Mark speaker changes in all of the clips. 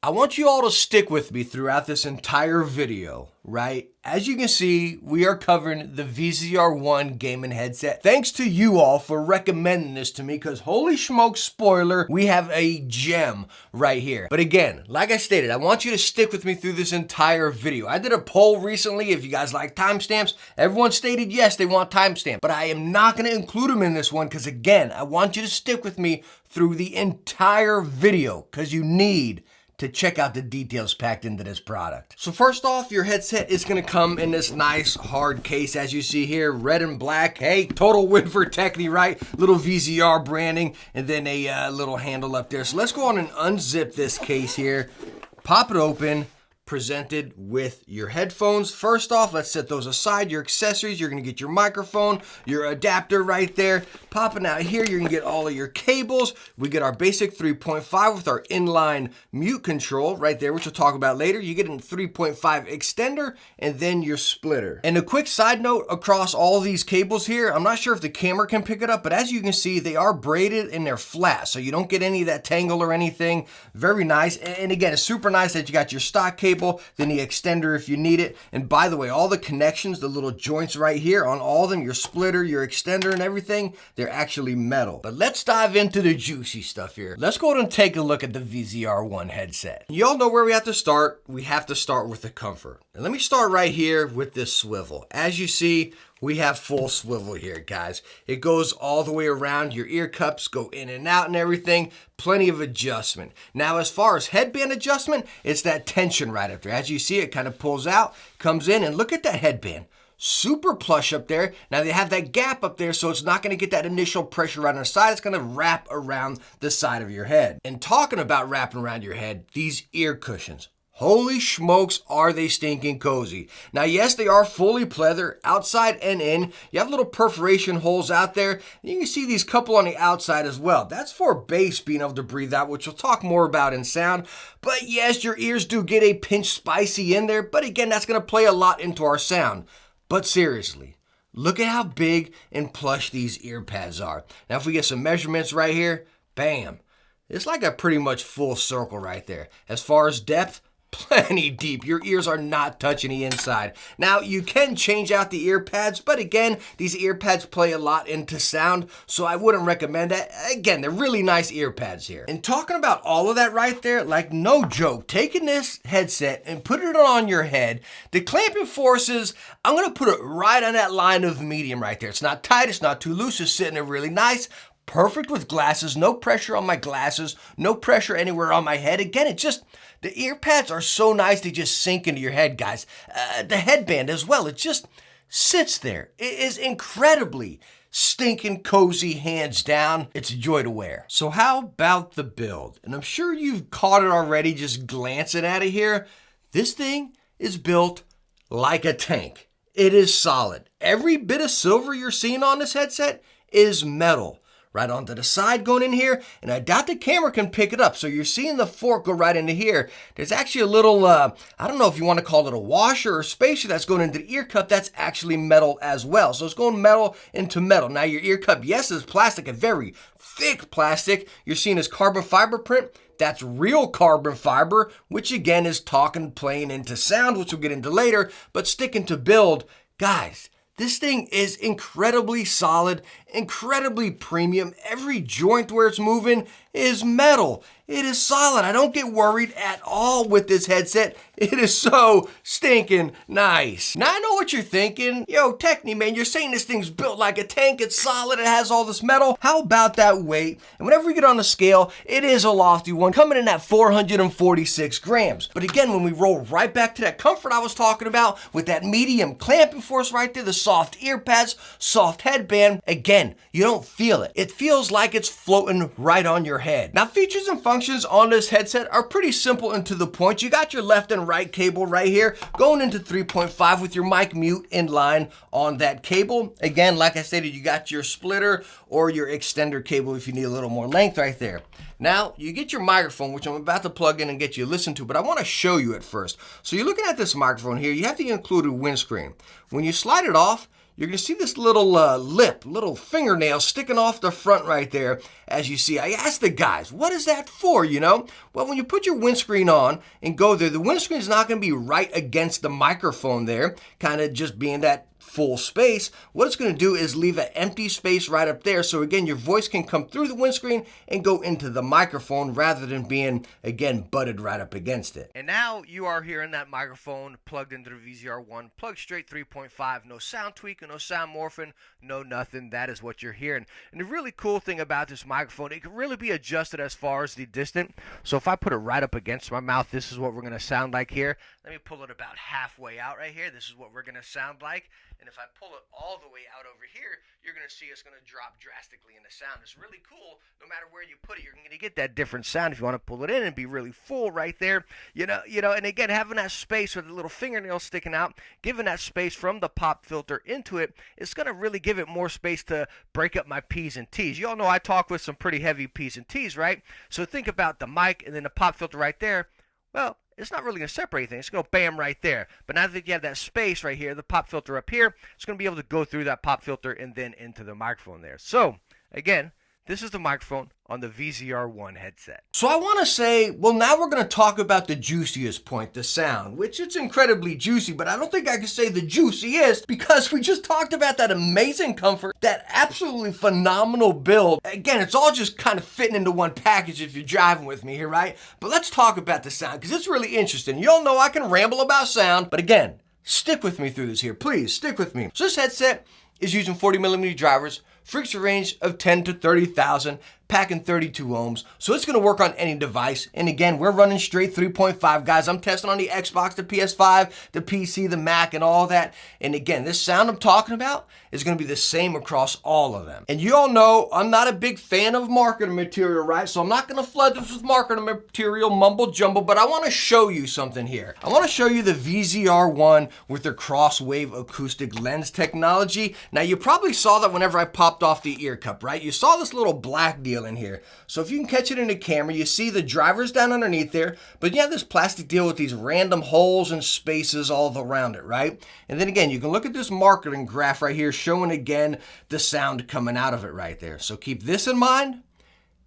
Speaker 1: I want you all to stick with me throughout this entire video, right? As you can see, we are covering the VZR One Gaming Headset. Thanks to you all for recommending this to me, because holy smoke, spoiler, we have a gem right here. But again, like I stated, I want you to stick with me through this entire video. I did a poll recently if you guys like timestamps. Everyone stated yes, they want timestamps, but I am not going to include them in this one because again, I want you to stick with me through the entire video because you need to check out the details packed into this product. So first off, your headset is gonna come in this nice hard case as you see here, red and black. Hey, total win for Techne, right? Little VZR branding and then a little handle up there. So let's go on and unzip this case here, pop it open, presented with your headphones. First off, let's set those aside. Your accessories, you're gonna get your microphone, your adapter right there. Popping out here, you're gonna get all of your cables. We get our basic 3.5 with our inline mute control right there, which we'll talk about later. You get a 3.5 extender and then your splitter. And a quick side note across all these cables here, I'm not sure if the camera can pick it up, but as you can see, they are braided and they're flat, so you don't get any of that tangle or anything. Very nice. And again, it's super nice that you got your stock cable, then the extender if you need it. And by the way, all the connections, the little joints right here on all of them, your splitter, your extender and everything, they're actually metal. But let's dive into the juicy stuff here. Let's go ahead and take a look at the VZR One headset. Y'all know where we have to start. We have to start with the comfort. And let me start right here with this swivel. As you see, we have full swivel here, guys. It goes all the way around. Your ear cups go in and out and everything. Plenty of adjustment. Now, as far as headband adjustment, it's that tension right up there. As you see, it kind of pulls out, comes in, and look at that headband. Super plush up there. Now they have that gap up there, so it's not going to get that initial pressure right on the side. It's going to wrap around the side of your head. And talking about wrapping around your head, these ear cushions. Holy smokes, are they stinking cozy. Now, yes, they are fully pleather, outside and in. You have little perforation holes out there. You can see these couple on the outside as well. That's for bass being able to breathe out, which we'll talk more about in sound. But yes, your ears do get a pinch spicy in there. But again, that's going to play a lot into our sound. But seriously, look at how big and plush these ear pads are. Now, if we get some measurements right here, bam. It's like a pretty much full circle right there. As far as depth, plenty deep. Your ears are not touching the inside. Now, you can change out the ear pads, but again, these ear pads play a lot into sound, so I wouldn't recommend that. Again, they're really nice ear pads here. And talking about all of that right there, like no joke, taking this headset and putting it on your head, the clamping forces, I'm gonna put it right on that line of medium right there. It's not tight, it's not too loose, it's sitting there really nice. Perfect with glasses, no pressure on my glasses, no pressure anywhere on my head. Again, it just, the ear pads are so nice, they just sink into your head, guys. The headband as well, it just sits there. It is incredibly stinking cozy, hands down. It's a joy to wear. So how about the build? And I'm sure you've caught it already just glancing at it here. This thing is built like a tank. It is solid. Every bit of silver you're seeing on this headset is metal. Right onto the side going in here, and I doubt the camera can pick it up, so you're seeing the fork go right into here. There's actually a little, I don't know if you want to call it a washer or spacer that's going into the ear cup. That's actually metal as well, so it's going metal into metal. Now your ear cup, yes, is plastic, a very thick plastic. You're seeing this carbon fiber print. That's real carbon fiber, which again is talking playing into sound, which we'll get into later, but sticking to build, guys. This thing is incredibly solid, incredibly premium. Every joint where it's moving is metal. It is solid. I don't get worried at all with this headset. It is so stinking nice. Now I know what you're thinking. Yo, Techne, man, you're saying this thing's built like a tank. It's solid. It has all this metal. How about that weight? And whenever we get on the scale, it is a lofty one, coming in at 446 grams. But again, when we roll right back to that comfort I was talking about with that medium clamping force right there, the soft ear pads, soft headband, again, you don't feel it. It feels like it's floating right on your head. Now, features and functions on this headset are pretty simple and to the point. You got your left and right cable right here going into 3.5 with your mic mute in line on that cable. Again, like I stated, you got your splitter or your extender cable if you need a little more length right there. Now, you get your microphone, which I'm about to plug in and get you to listen to, but I want to show you it first. So you're looking at this microphone here. You have the included windscreen. When you slide it off, you're gonna see this little little fingernail sticking off the front right there. As you see, I asked the guys, what is that for, you know? Well, when you put your windscreen on and go there, the windscreen is not gonna be right against the microphone there, kind of just being that full space. What it's going to do is leave an empty space right up there. So again, your voice can come through the windscreen and go into the microphone rather than being, again, butted right up against it. And now you are hearing that microphone plugged into the VZR One, plugged straight 3.5, no sound tweaking, no sound morphing, no nothing. That is what you're hearing. And the really cool thing about this microphone, it can really be adjusted as far as the distance. So if I put it right up against my mouth, this is what we're going to sound like here. Let me pull it about halfway out right here. This is what we're going to sound like. And if I pull it all the way out over here, you're going to see it's going to drop drastically in the sound. It's really cool. No matter where you put it, you're going to get that different sound. If you want to pull it in and be really full right there, you know, and again, having that space with the little fingernail sticking out, giving that space from the pop filter into it, it's going to really give it more space to break up my P's and T's. You all know I talk with some pretty heavy P's and T's, right? So think about the mic and then the pop filter right there. Well, it's not really going to separate anything. It's going to go bam right there. But now that you have that space right here, the pop filter up here, it's going to be able to go through that pop filter and then into the microphone there. So, again, this is the microphone on the VZR One headset. So I want to say, well, now we're going to talk about the juiciest point, the sound, which it's incredibly juicy, but I don't think I can say the juiciest because we just talked about that amazing comfort, that absolutely phenomenal build. Again, it's all just kind of fitting into one package if you're driving with me here, right? But let's talk about the sound because it's really interesting. You all know I can ramble about sound, but again, stick with me through this here. Please, stick with me. So this headset is using 40mm drivers, frequency range of 10 to 30,000, packing 32 ohms. So it's gonna work on any device. And again, we're running straight 3.5, guys. I'm testing on the Xbox, the PS5, the PC, the Mac, and all that. And again, this sound I'm talking about is gonna be the same across all of them. And you all know I'm not a big fan of marketing material, right? So I'm not gonna flood this with marketing material, mumble jumble, but I wanna show you something here. I wanna show you the VZR One with their cross-wave acoustic lens technology. Now you probably saw that whenever I popped off the ear cup, right? You saw this little black deal in here. So if you can catch it in the camera, you see the drivers down underneath there, but you have this plastic deal with these random holes and spaces all around it, right? And then again, you can look at this marketing graph right here showing again the sound coming out of it right there. So keep this in mind.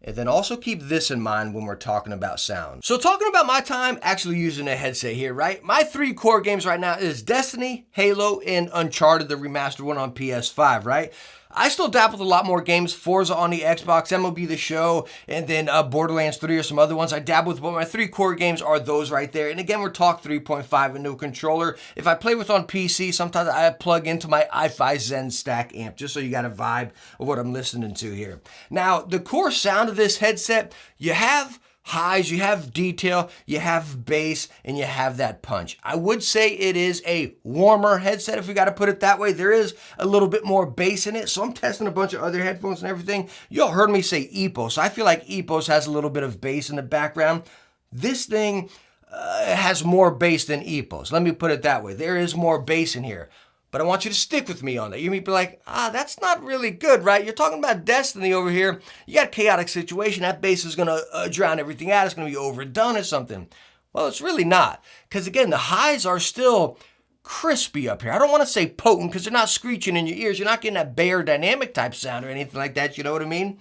Speaker 1: And then also keep this in mind when we're talking about sound. So talking about my time actually using a headset here, right? My 3 core games right now is Destiny, Halo, and Uncharted, the remastered one on PS5, right? I still dabble with a lot more games, Forza on the Xbox, MLB The Show, and then Borderlands 3 or some other ones I dabble with, but my 3 core games are those right there. And again, we're talking 3.5 and no controller. If I play with on PC, sometimes I plug into my iFi Zen Stack amp, just so you got a vibe of what I'm listening to here. Now, the core sound of this headset, you have highs, you have detail, you have bass, and you have that punch. I would say it is a warmer headset, if we got to put it that way. There is a little bit more bass in it, so I'm testing a bunch of other headphones and everything. You all heard me say EPOS. I feel like EPOS has a little bit of bass in the background. This thing has more bass than EPOS. Let me put it that way. There is more bass in here. But I want you to stick with me on that. You may be like, that's not really good, right? You're talking about Destiny over here. You got a chaotic situation. That bass is going to drown everything out. It's going to be overdone or something. Well, it's really not. Because again, the highs are still crispy up here. I don't want to say potent because they're not screeching in your ears. You're not getting that Bayer dynamic type sound or anything like that. You know what I mean?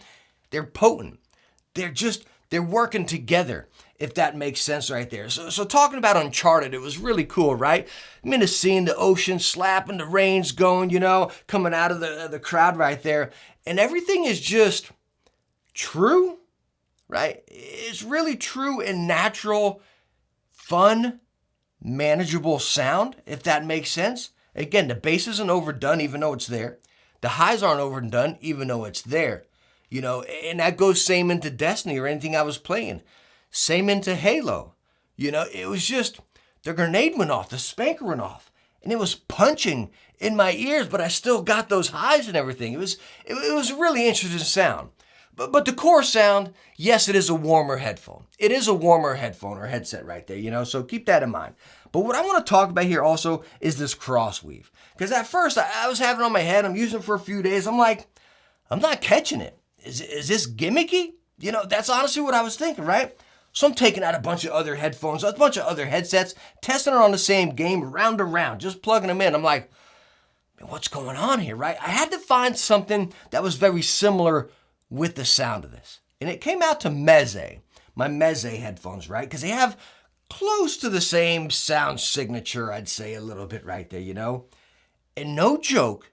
Speaker 1: They're potent. They're working together, if that makes sense right there. So talking about Uncharted, it was really cool, right? I mean, seeing the ocean slapping, the rain's going, you know, coming out of the crowd right there. And everything is just true, right? It's really true and natural, fun, manageable sound, if that makes sense. Again, the bass isn't overdone even though it's there. The highs aren't overdone even though it's there. You know, and that goes same into Destiny or anything I was playing. Same into Halo. You know, it was just, the grenade went off, the spanker went off, and it was punching in my ears, but I still got those highs and everything. It was a really interesting sound. But the core sound, yes, it is a warmer headphone. It is a warmer headphone or headset right there, you know, so keep that in mind. But what I want to talk about here also is this cross weave. Because at first, I was having it on my head, I'm using it for a few days, I'm like, I'm not catching it. Is this gimmicky? You know, that's honestly what I was thinking, right? So I'm taking out a bunch of other headphones, a bunch of other headsets, testing it on the same game, round to round, just plugging them in. I'm like, what's going on here, right? I had to find something that was very similar with the sound of this. And it came out to Meze, my Meze headphones, right? Because they have close to the same sound signature, I'd say a little bit right there, you know? And no joke,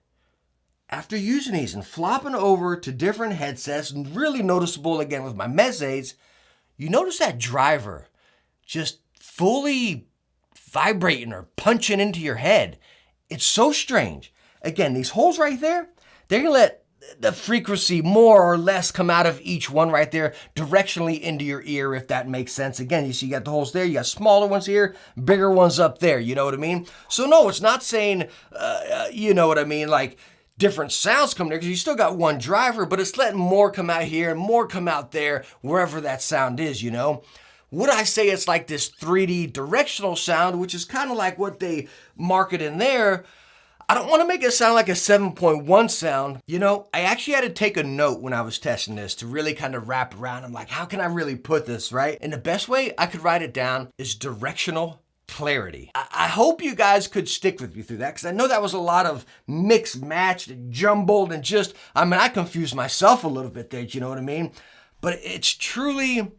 Speaker 1: after using these and flopping over to different headsets, and really noticeable again with my Mezes, you notice that driver just fully vibrating or punching into your head. It's so strange. Again, these holes right there, they're gonna let the frequency more or less come out of each one right there directionally into your ear, if that makes sense. Again, you see you got the holes there, you got smaller ones here, bigger ones up there, you know what I mean? So no, it's not saying, you know what I mean, like different sounds come there, because you still got one driver, but it's letting more come out here and more come out there, wherever that sound is, you know? Would I say it's like this 3D directional sound, which is kind of like what they market in there? I don't want to make it sound like a 7.1 sound. You know, I actually had to take a note when I was testing this to really kind of wrap around. I'm like, how can I really put this, right? And the best way I could write it down is directional clarity. I hope you guys could stick with me through that, because I know that was a lot of mixed, matched, and jumbled, and just, I mean, I confused myself a little bit there, you know what I mean? But it's truly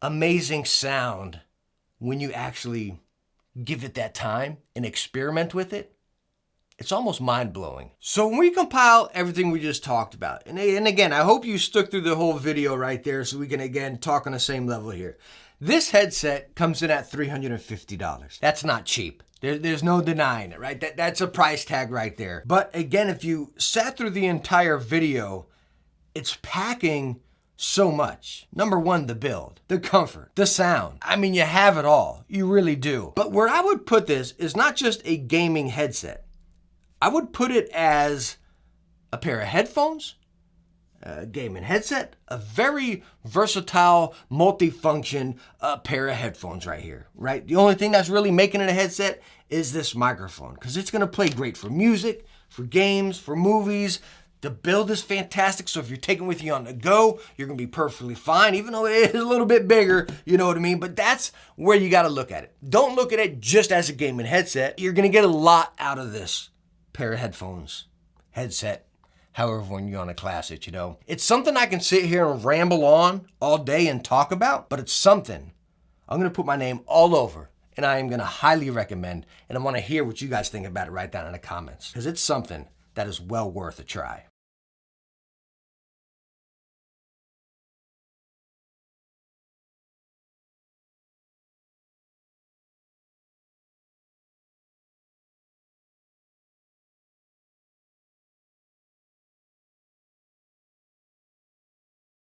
Speaker 1: amazing sound when you actually give it that time and experiment with it. It's almost mind-blowing. So when we compile everything we just talked about, and again, I hope you stuck through the whole video right there so we can, again, talk on the same level here. This headset comes in at $350. That's not cheap. There's no denying it, right? That's a price tag right there. But again, if you sat through the entire video, it's packing so much. Number one, the build, the comfort, the sound. I mean, you have it all. You really do. But where I would put this is not just a gaming headset. I would put it as a pair of headphones, a gaming headset, a very versatile, multi-function pair of headphones right here, right? The only thing that's really making it a headset is this microphone, because it's gonna play great for music, for games, for movies. The build is fantastic, so if you're taking it with you on the go, you're gonna be perfectly fine, even though it is a little bit bigger, you know what I mean? But that's where you gotta look at it. Don't look at it just as a gaming headset. You're gonna get a lot out of this pair of headphones, headset, however when you want to class it, you know. It's something I can sit here and ramble on all day and talk about, but it's something I'm going to put my name all over, and I am going to highly recommend, and I want to hear what you guys think about it right down in the comments, because it's something that is well worth a try.